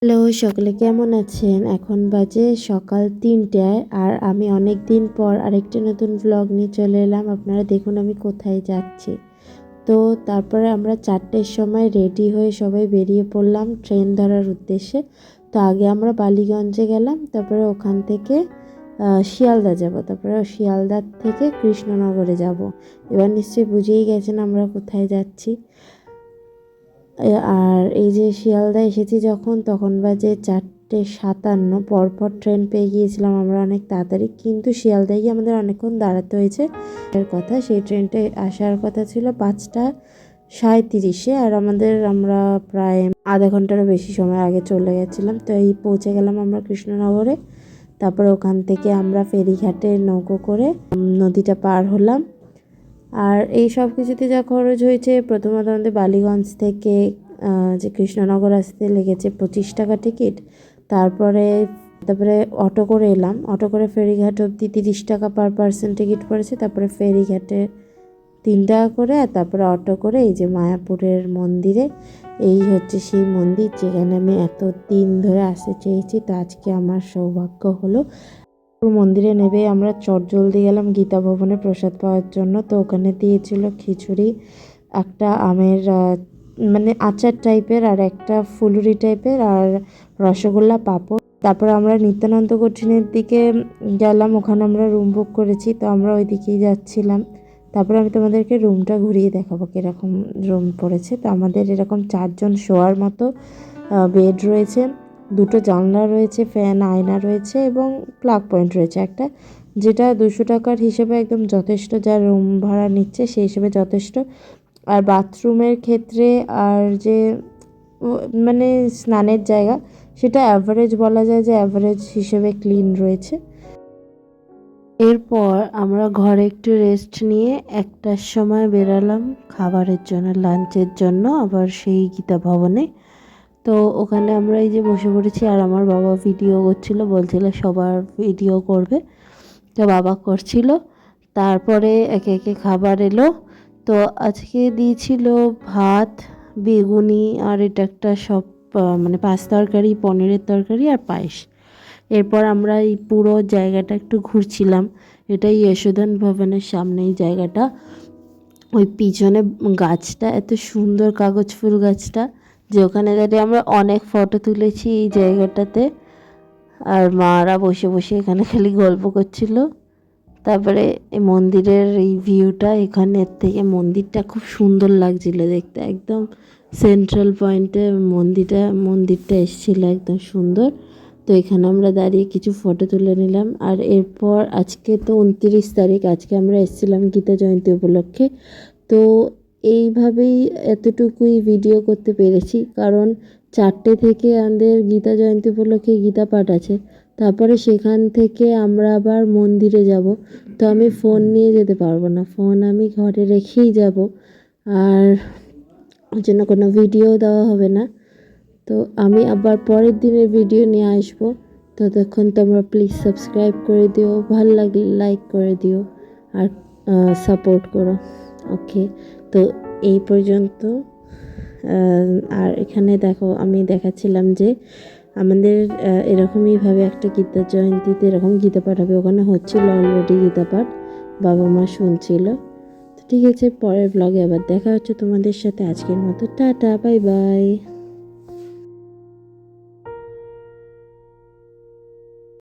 Hello, সকলে কেমন আছেন? এখন বাজে সকাল ৩টায় আর আমি অনেক দিন পর আরেকটা নতুন ভ্লগ নিয়ে চলে এলাম। আপনারা দেখুন আমি কোথায় যাচ্ছি। তো তারপরে আমরা ৪টের সময় রেডি হয়ে সবাই বেরিয়ে পড়লাম ট্রেন ধরার উদ্দেশ্যে। তো আগে আমরা বালিগঞ্জে গেলাম, তারপরে ওখান থেকে শিয়ালদা যাব, তারপরে শিয়ালদা থেকে কৃষ্ণনগরে যাব। এবার নিশ্চয়ই বুঝেই গেছেন আমরা কোথায় যাচ্ছি। আর এই যে শিয়ালদা এসেছি যখন, তখন বাজে ৪:৫৭। পরপর ট্রেন পেয়ে গিয়েছিলাম আমরা অনেক তাড়াতাড়ি, কিন্তু শিয়ালদায় গিয়ে আমাদের অনেকক্ষণ দাঁড়াতে হয়েছে। এর কথা সেই ট্রেনটা আসার কথা ছিল ৫:৩৭-এ, আর আমরা প্রায় আধা ঘন্টারও বেশি সময় আগে চলে গেছিলাম। তো এই পৌঁছে গেলাম আমরা কৃষ্ণনগরে। তারপরে ওখান থেকে আমরা ফেরিঘাটে নৌকো করে নদীটা পার হলাম। আর এই সব কিছুতে যা খরচ হয়েছে, প্রথমত আমাদের বালিগঞ্জ থেকে যে কৃষ্ণনগর আসতে লেগেছে 25 টাকা টিকিট। তারপরে অটো করে এলাম, অটো করে ফেরিঘাট অবধি 30 টাকা পার পার্সন টিকিট পড়েছে। তারপরে ফেরিঘাটে 3 টাকা করে, আর তারপরে অটো করে এই যে মায়াপুরের মন্দিরে। এই হচ্ছে সেই মন্দির যেখানে আমি এত দিন ধরে আসতে চেয়েছি। তো আজকে আমার সৌভাগ্য হলো। মন্দিরে নেবে আমরা চটজলদি গেলাম গীতা ভবনে প্রসাদ পাওয়ার জন্য। তো ওখানে দিয়েছিল খিচুড়ি, একটা আমের মানে আচার টাইপের, আর একটা ফুলুরি টাইপের, আর রসগোল্লা, পাঁপড়। তারপর আমরা নিত্যানন্দ কঠিনের দিকে গেলাম, ওখানে আমরা রুম বুক করেছি। তো আমরা ওই দিকেই যাচ্ছিলাম। তারপরে আমি তোমাদেরকে রুমটা ঘুরিয়ে দেখাবো কীরকম রুম পড়েছে। তো আমাদের এরকম 4জন শোয়ার মতো বেড রয়েছে, 2টো জানলা রয়েছে, ফ্যান, আয়না রয়েছে এবং প্লাগ পয়েন্ট রয়েছে একটা, যেটা 200 টাকার হিসেবে একদম যথেষ্ট। যা রুম ভাড়া নিচ্ছে সেই হিসেবে যথেষ্ট। আর বাথরুমের ক্ষেত্রে আর যে মানে স্নানের জায়গা, সেটা অ্যাভারেজ বলা যায়, যে অ্যাভারেজ হিসেবে ক্লিন রয়েছে। এরপর আমরা ঘরে একটু রেস্ট নিয়ে 1টার সময় বেরালাম খাবারের জন্য, লাঞ্চের জন্য, আবার সেই গীতা ভবনে। তো ওখানে আমরা এই যে বসে পড়েছি, আর আমার বাবা ভিডিও করছিল, বলছিল সবার ভিডিও করবে। তো বাবা করছিল। তারপরে একে একে খাবার এলো। তো আজকে দিয়েছিল ভাত, বেগুনি, আর এটা একটা সব মানে 5 তরকারি, পনিরের তরকারি আর পায়েস। এরপর আমরা এই পুরো জায়গাটা একটু ঘুরছিলাম। এটাই যশোদান ভবনের সামনে এই জায়গাটা। ওই পিছনে গাছটা এত সুন্দর, কাগজ ফুল গাছটা, যে ওখানে দাঁড়িয়ে আমরা অনেক ফটো তুলেছি এই জায়গাটাতে। আর মারা বসে বসে এখানে খালি গল্প করছিল। তারপরে এই মন্দিরের এই ভিউটা, এখানের থেকে মন্দিরটা খুব সুন্দর লাগছিল দেখতে। একদম সেন্ট্রাল পয়েন্টে মন্দিরটা এসেছিলো, একদম সুন্দর। তো এখানে আমরা দাঁড়িয়ে কিছু ফটো তুলে নিলাম। আর এরপর আজকে তো 29 তারিখ, আজকে আমরা এসেছিলাম গীতা জয়ন্তী উপলক্ষে। তো এইভাবেই এতটুকুই ভিডিও করতে পেরেছি, কারণ 4টে থেকে আমাদের গীতা জয়ন্তী উপলক্ষে গীতা পাঠ আছে। তারপরে সেখান থেকে আমরা আবার মন্দিরে যাব। তো আমি ফোন নিয়ে যেতে পারবো না, ফোন আমি ঘরে রেখেই যাব, আর ওই জন্য কোনো ভিডিও দেওয়া হবে না। তো আমি আবার পরের দিনের ভিডিও নিয়ে আসবো। ততক্ষণ তোমরা প্লিজ সাবস্ক্রাইব করে দিও, ভালো লাগলে লাইক করে দিও, আর সাপোর্ট করো। ওকে, তো এই পর্যন্ত। আর এখানে দেখো, আমি দেখাচ্ছিলাম যে আমাদের এরকমইভাবে একটা গীতা জয়ন্তীতে এরকম গীতা পাঠ হবে। ওখানে হচ্ছিল অলরেডি গীতা পাঠ, বাবা মা শুনছিল। তো ঠিক আছে, পরের ব্লগে আবার দেখা হচ্ছে তোমাদের সাথে। আজকের মতো টাটা, বাই বাই।